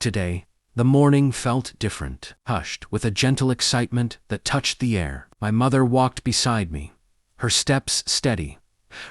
Today, the morning felt different, hushed with a gentle excitement that touched the air. My mother walked beside me, her steps steady,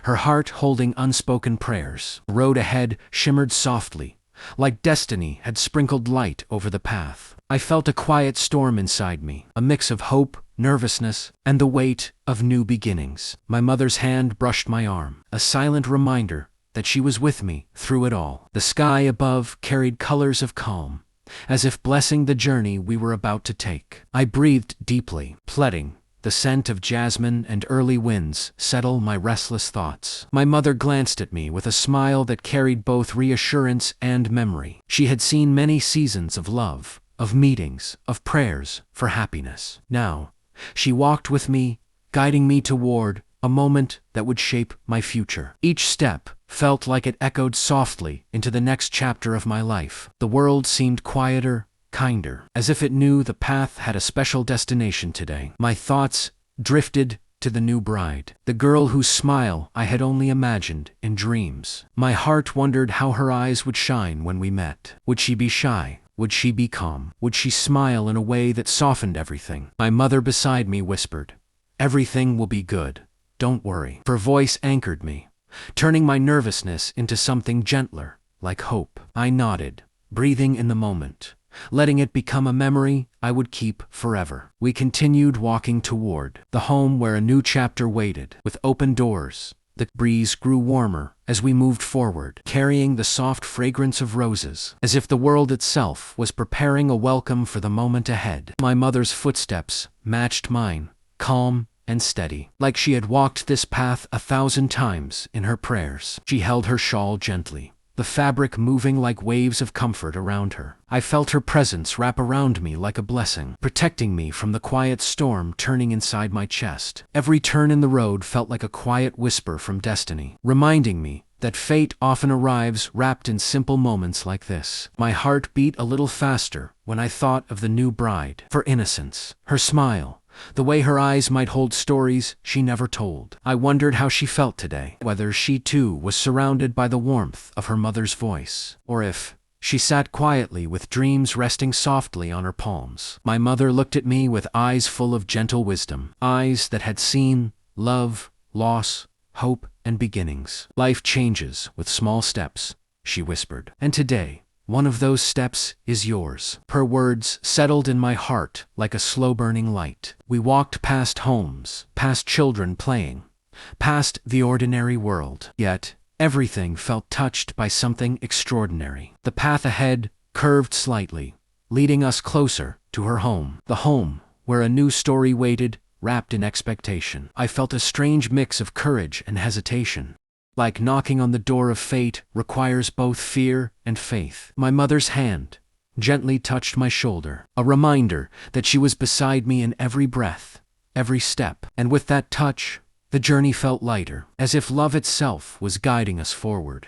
her heart holding unspoken prayers. The road ahead shimmered softly, like destiny had sprinkled light over the path. I felt a quiet storm inside me, a mix of hope, nervousness, and the weight of new beginnings. My mother's hand brushed my arm, a silent reminder that she was with me through it all. The sky above carried colors of calm, as if blessing the journey we were about to take. I breathed deeply, letting the scent of jasmine and early winds settle my restless thoughts. My mother glanced at me with a smile that carried both reassurance and memory. She had seen many seasons of love, of meetings, of prayers for happiness. Now, she walked with me, guiding me toward a moment that would shape my future. Each step felt like it echoed softly into the next chapter of my life. The world seemed quieter, kinder, as if it knew the path had a special destination today. My thoughts drifted to the new bride, the girl whose smile I had only imagined in dreams. My heart wondered how her eyes would shine when we met. Would she be shy? Would she be calm? Would she smile in a way that softened everything? My mother beside me whispered, "Everything will be good. Don't worry." Her voice anchored me, turning my nervousness into something gentler, like hope. I nodded, breathing in the moment, letting it become a memory I would keep forever. We continued walking toward the home where a new chapter waited. With open doors, the breeze grew warmer as we moved forward, carrying the soft fragrance of roses, as if the world itself was preparing a welcome for the moment ahead. My mother's footsteps matched mine, calm and steady, like she had walked this path 1,000 times in her prayers. She held her shawl gently, the fabric moving like waves of comfort around her. I felt her presence wrap around me like a blessing, protecting me from the quiet storm turning inside my chest. Every turn in the road felt like a quiet whisper from destiny, reminding me that fate often arrives wrapped in simple moments like this. My heart beat a little faster when I thought of the new bride, her innocence, her smile, the way her eyes might hold stories she never told. I wondered how she felt today, whether she too was surrounded by the warmth of her mother's voice, or if she sat quietly with dreams resting softly on her palms. My mother looked at me with eyes full of gentle wisdom, eyes that had seen love, loss, hope, and beginnings. "Life changes with small steps," she whispered, "and today, one of those steps is yours." Her words settled in my heart like a slow-burning light. We walked past homes, past children playing, past the ordinary world. Yet, everything felt touched by something extraordinary. The path ahead curved slightly, leading us closer to her home. The home where a new story waited, wrapped in expectation. I felt a strange mix of courage and hesitation. Like knocking on the door of fate requires both fear and faith. My mother's hand gently touched my shoulder, a reminder that she was beside me in every breath, every step. And with that touch, the journey felt lighter, as if love itself was guiding us forward.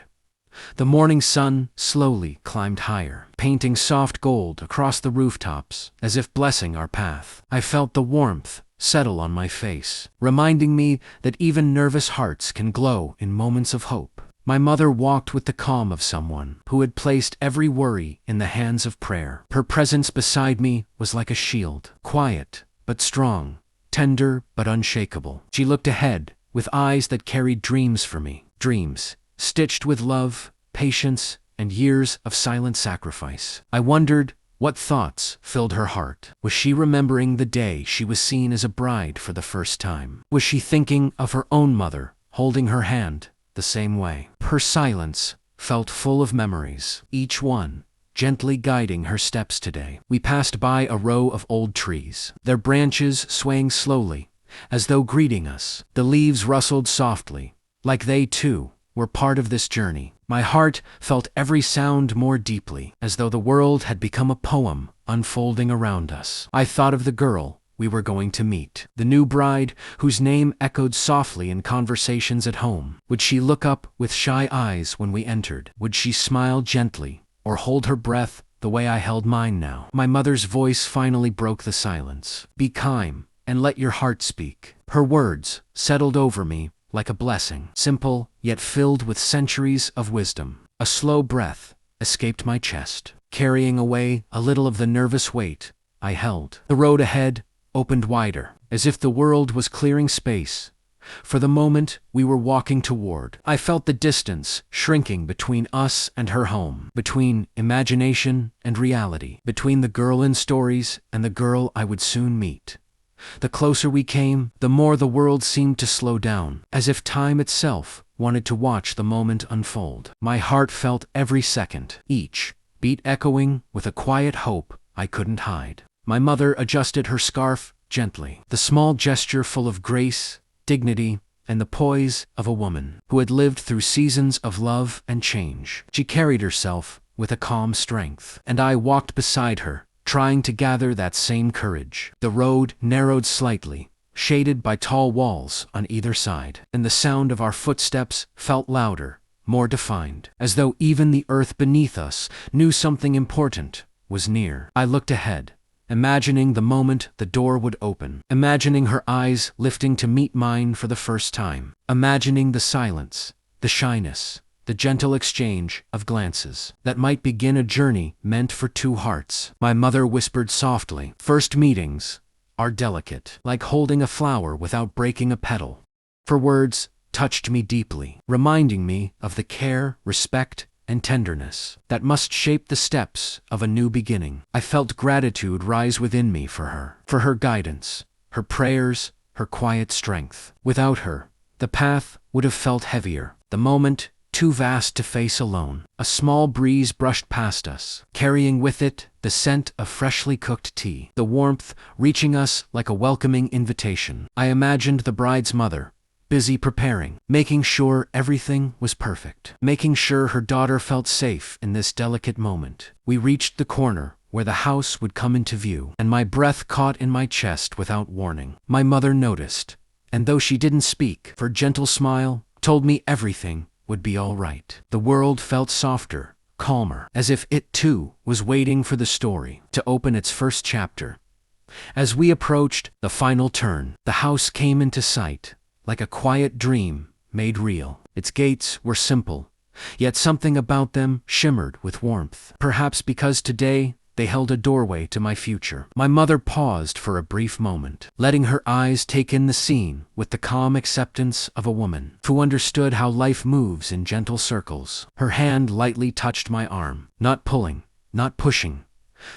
The morning sun slowly climbed higher, painting soft gold across the rooftops, as if blessing our path. I felt the warmth settle on my face, reminding me that even nervous hearts can glow in moments of hope. My mother walked with the calm of someone who had placed every worry in the hands of prayer. Her presence beside me was like a shield, quiet but strong, tender but unshakable. She looked ahead with eyes that carried dreams for me, dreams stitched with love, patience, and years of silent sacrifice. I wondered what thoughts filled her heart. Was she remembering the day she was seen as a bride for the first time? Was she thinking of her own mother, holding her hand the same way? Her silence felt full of memories, each one gently guiding her steps today. We passed by a row of old trees, their branches swaying slowly, as though greeting us. The leaves rustled softly, like they too were part of this journey. My heart felt every sound more deeply, as though the world had become a poem unfolding around us. I thought of the girl we were going to meet, the new bride whose name echoed softly in conversations at home. Would she look up with shy eyes when we entered? Would she smile gently, or hold her breath the way I held mine now? My mother's voice finally broke the silence. "Be kind, and let your heart speak." Her words settled over me like a blessing, simple yet filled with centuries of wisdom. A slow breath escaped my chest, carrying away a little of the nervous weight I held. The road ahead opened wider, as if the world was clearing space for the moment we were walking toward. I felt the distance shrinking between us and her home, between imagination and reality, between the girl in stories and the girl I would soon meet. The closer we came, the more the world seemed to slow down, as if time itself wanted to watch the moment unfold. My heart felt every second, each beat echoing with a quiet hope I couldn't hide. My mother adjusted her scarf gently, the small gesture full of grace, dignity, and the poise of a woman who had lived through seasons of love and change. She carried herself with a calm strength, and I walked beside her, trying to gather that same courage. The road narrowed slightly, shaded by tall walls on either side, and the sound of our footsteps felt louder, more defined, as though even the earth beneath us knew something important was near. I looked ahead, imagining the moment the door would open, imagining her eyes lifting to meet mine for the first time, imagining the silence, the shyness, the gentle exchange of glances that might begin a journey meant for two hearts. My mother whispered softly, "First meetings are delicate, like holding a flower without breaking a petal." Her words touched me deeply, reminding me of the care, respect, and tenderness that must shape the steps of a new beginning. I felt gratitude rise within me for her guidance, her prayers, her quiet strength. Without her, the path would have felt heavier, the moment too vast to face alone. A small breeze brushed past us, carrying with it the scent of freshly cooked tea, the warmth reaching us like a welcoming invitation. I imagined the bride's mother, busy preparing, making sure everything was perfect, making sure her daughter felt safe in this delicate moment. We reached the corner where the house would come into view, and my breath caught in my chest without warning. My mother noticed, and though she didn't speak, her gentle smile told me everything would be all right. The world felt softer, calmer, as if it too was waiting for the story to open its first chapter. As we approached the final turn, the house came into sight, like a quiet dream made real. Its gates were simple, yet something about them shimmered with warmth. Perhaps because today they held a doorway to my future. My mother paused for a brief moment, letting her eyes take in the scene with the calm acceptance of a woman who understood how life moves in gentle circles. Her hand lightly touched my arm, not pulling, not pushing,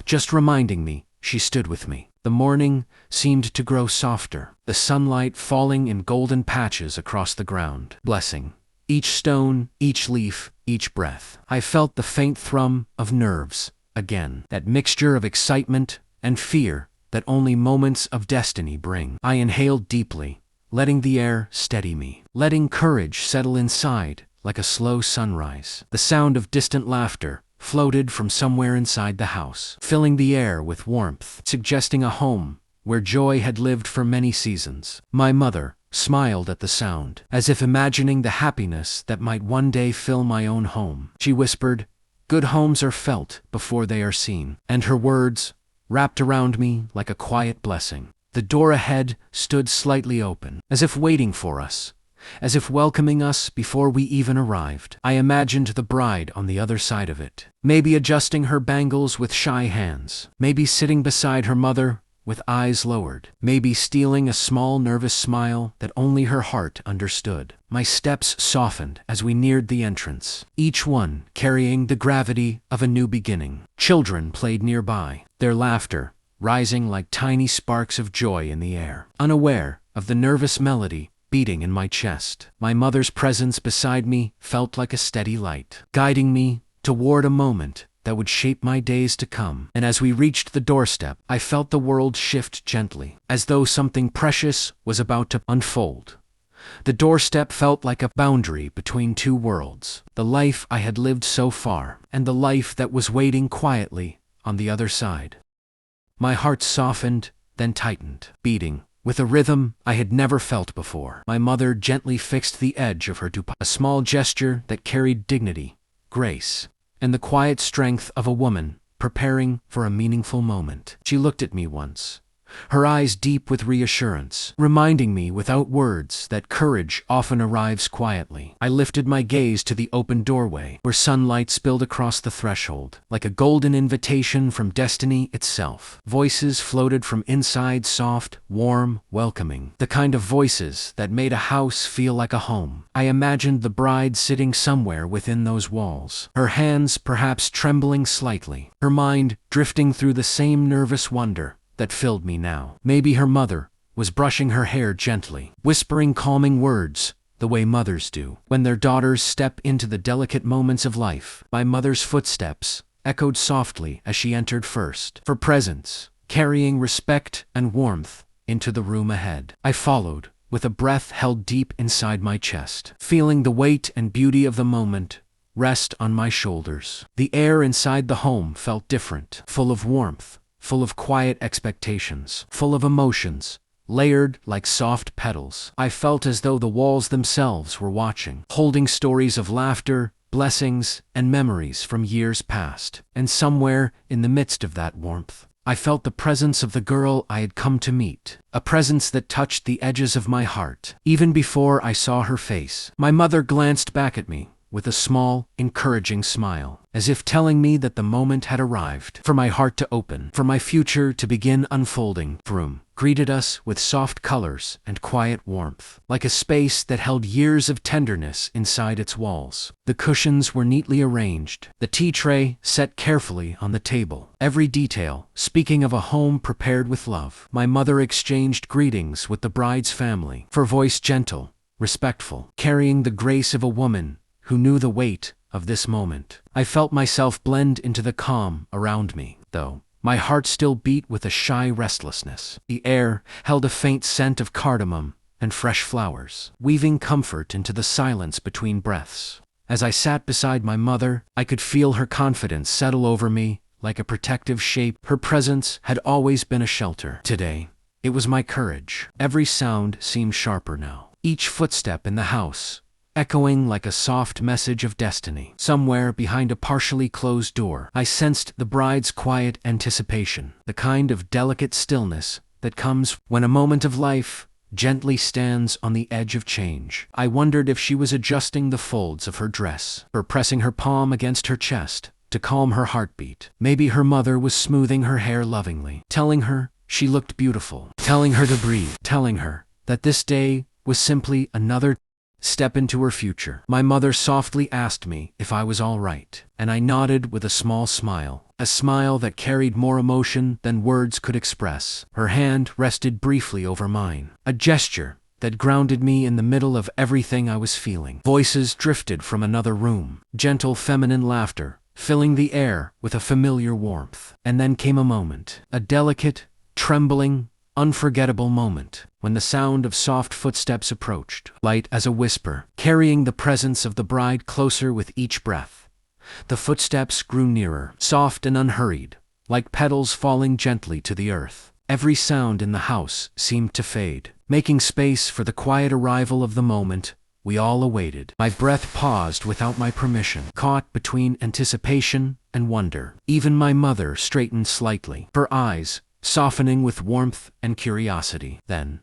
just reminding me she stood with me. The morning seemed to grow softer, the sunlight falling in golden patches across the ground, blessing each stone, each leaf, each breath. I felt the faint thrum of nerves again, that mixture of excitement and fear that only moments of destiny bring. I inhaled deeply, letting the air steady me, letting courage settle inside like a slow sunrise. The sound of distant laughter floated from somewhere inside the house, filling the air with warmth, suggesting a home where joy had lived for many seasons. My mother smiled at the sound, as if imagining the happiness that might one day fill my own home. She whispered, "Good homes are felt before they are seen," and her words wrapped around me like a quiet blessing. The door ahead stood slightly open, as if waiting for us, as if welcoming us before we even arrived. I imagined the bride on the other side of it, maybe adjusting her bangles with shy hands, maybe sitting beside her mother with eyes lowered, maybe stealing a small nervous smile that only her heart understood. My steps softened as we neared the entrance, each one carrying the gravity of a new beginning. Children played nearby, their laughter rising like tiny sparks of joy in the air. Unaware of the nervous melody beating in my chest, my mother's presence beside me felt like a steady light, guiding me toward a moment that would shape my days to come. And as we reached the doorstep, I felt the world shift gently, as though something precious was about to unfold. The doorstep felt like a boundary between two worlds, the life I had lived so far, and the life that was waiting quietly on the other side. My heart softened, then tightened, beating with a rhythm I had never felt before. My mother gently fixed the edge of her toupee, a small gesture that carried dignity, grace, and the quiet strength of a woman preparing for a meaningful moment. She looked at me once, her eyes deep with reassurance, reminding me without words that courage often arrives quietly. I lifted my gaze to the open doorway, where sunlight spilled across the threshold, like a golden invitation from destiny itself. Voices floated from inside, soft, warm, welcoming, the kind of voices that made a house feel like a home. I imagined the bride sitting somewhere within those walls, her hands perhaps trembling slightly, her mind drifting through the same nervous wonder that filled me now. Maybe her mother was brushing her hair gently, whispering calming words, the way mothers do when their daughters step into the delicate moments of life. My mother's footsteps echoed softly as she entered first, her presence carrying respect and warmth into the room ahead. I followed, with a breath held deep inside my chest, feeling the weight and beauty of the moment rest on my shoulders. The air inside the home felt different, full of warmth, full of quiet expectations, full of emotions, layered like soft petals. I felt as though the walls themselves were watching, holding stories of laughter, blessings, and memories from years past. And somewhere in the midst of that warmth, I felt the presence of the girl I had come to meet, a presence that touched the edges of my heart. Even before I saw her face, my mother glanced back at me with a small, encouraging smile, as if telling me that the moment had arrived for my heart to open, for my future to begin unfolding. The room greeted us with soft colors and quiet warmth, like a space that held years of tenderness inside its walls. The cushions were neatly arranged, the tea tray set carefully on the table, every detail speaking of a home prepared with love. My mother exchanged greetings with the bride's family, her voice gentle, respectful, carrying the grace of a woman who knew the weight of this moment. I felt myself blend into the calm around me, though my heart still beat with a shy restlessness. The air held a faint scent of cardamom and fresh flowers, weaving comfort into the silence between breaths. As I sat beside my mother, I could feel her confidence settle over me like a protective shape. Her presence had always been a shelter. Today, it was my courage. Every sound seemed sharper now, each footstep in the house echoing like a soft message of destiny. Somewhere behind a partially closed door, I sensed the bride's quiet anticipation, the kind of delicate stillness that comes when a moment of life gently stands on the edge of change. I wondered if she was adjusting the folds of her dress, or pressing her palm against her chest to calm her heartbeat. Maybe her mother was smoothing her hair lovingly, telling her she looked beautiful, telling her to breathe, telling her that this day was simply another step into her future. My mother softly asked me if I was all right, and I nodded with a small smile, a smile that carried more emotion than words could express. Her hand rested briefly over mine, a gesture that grounded me in the middle of everything I was feeling. Voices drifted from another room, gentle feminine laughter filling the air with a familiar warmth. And then came a moment, a delicate, trembling, unforgettable moment, when the sound of soft footsteps approached, light as a whisper, carrying the presence of the bride closer with each breath. The footsteps grew nearer, soft and unhurried, like petals falling gently to the earth. Every sound in the house seemed to fade, making space for the quiet arrival of the moment we all awaited. My breath paused without my permission, caught between anticipation and wonder. Even my mother straightened slightly, her eyes softening with warmth and curiosity. Then,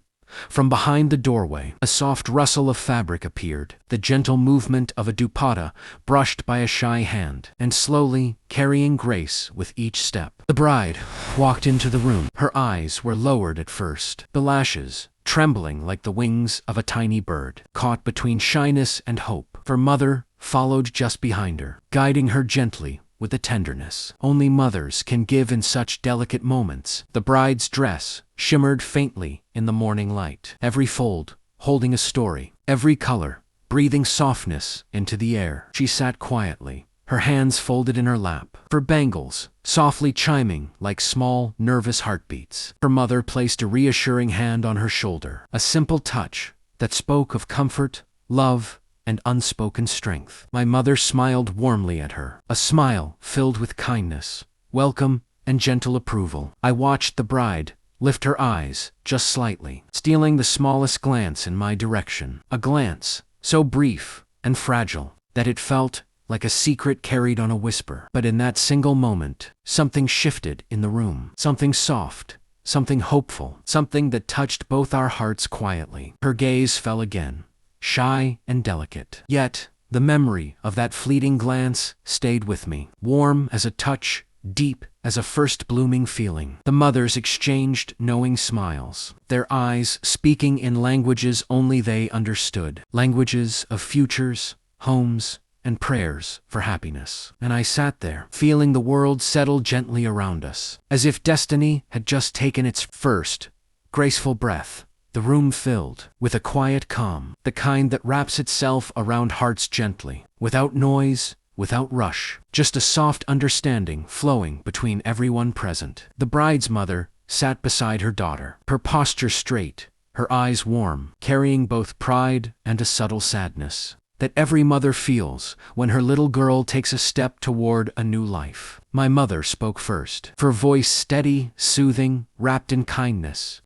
from behind the doorway, a soft rustle of fabric appeared, the gentle movement of a dupatta brushed by a shy hand, and slowly carrying grace with each step. The bride walked into the room. Her eyes were lowered at first, the lashes trembling like the wings of a tiny bird, caught between shyness and hope. Her mother followed just behind her, guiding her gently with the tenderness only mothers can give in such delicate moments. The bride's dress shimmered faintly in the morning light, every fold holding a story, every color breathing softness into the air. She sat quietly, her hands folded in her lap, her bangles softly chiming like small, nervous heartbeats. Her mother placed a reassuring hand on her shoulder, a simple touch that spoke of comfort, love, and unspoken strength. My mother smiled warmly at her, a smile filled with kindness, welcome, and gentle approval. I watched the bride lift her eyes just slightly, stealing the smallest glance in my direction, a glance so brief and fragile that it felt like a secret carried on a whisper. But in that single moment, something shifted in the room, something soft something hopeful, something that touched both our hearts quietly. Her gaze fell again, shy and delicate. Yet, the memory of that fleeting glance stayed with me, warm as a touch, deep as a first blooming feeling. The mothers exchanged knowing smiles, their eyes speaking in languages only they understood, languages of futures, homes, and prayers for happiness. And I sat there, feeling the world settle gently around us, as if destiny had just taken its first, graceful breath. The room filled with a quiet calm, the kind that wraps itself around hearts gently, without noise, without rush, just a soft understanding flowing between everyone present. The bride's mother sat beside her daughter, her posture straight, her eyes warm, carrying both pride and a subtle sadness that every mother feels when her little girl takes a step toward a new life. My mother spoke first, her voice steady, soothing, wrapped in kindness.